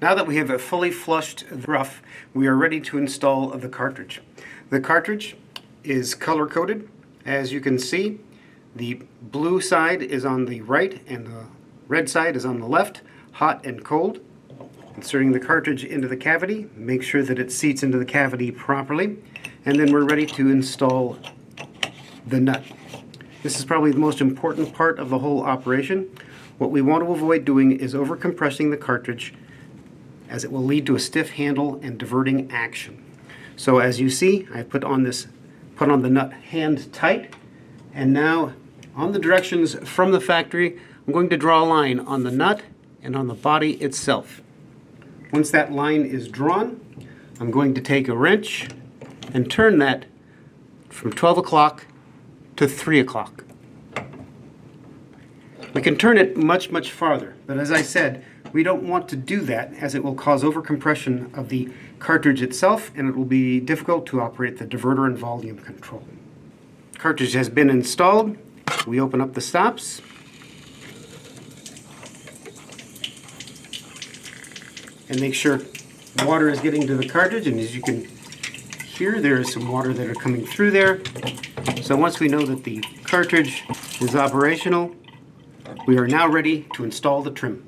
Now that we have a fully flushed rough, we are ready to install the cartridge. The cartridge is color-coded. As you can see, the blue side is on the right and the red side is on the left, hot and cold. Inserting the cartridge into the cavity, make sure that it seats into the cavity properly, and then we're ready to install the nut. This is probably the most important part of the whole operation. What we want to avoid doing is over-compressing the cartridge, as it will lead to a stiff handle and diverting action. So as you see, I put on the nut hand tight, and now on the directions from the factory, I'm going to draw a line on the nut and on the body itself. Once that line is drawn, I'm going to take a wrench and turn that from 12 o'clock to 3 o'clock. We can turn it much, much farther, but as I said, we don't want to do that as it will cause overcompression of the cartridge itself and it will be difficult to operate the diverter and volume control. Cartridge has been installed. We open up the stops. And make sure water is getting to the cartridge, and as you can hear, there is some water that are coming through there. So once we know that the cartridge is operational, we are now ready to install the trim.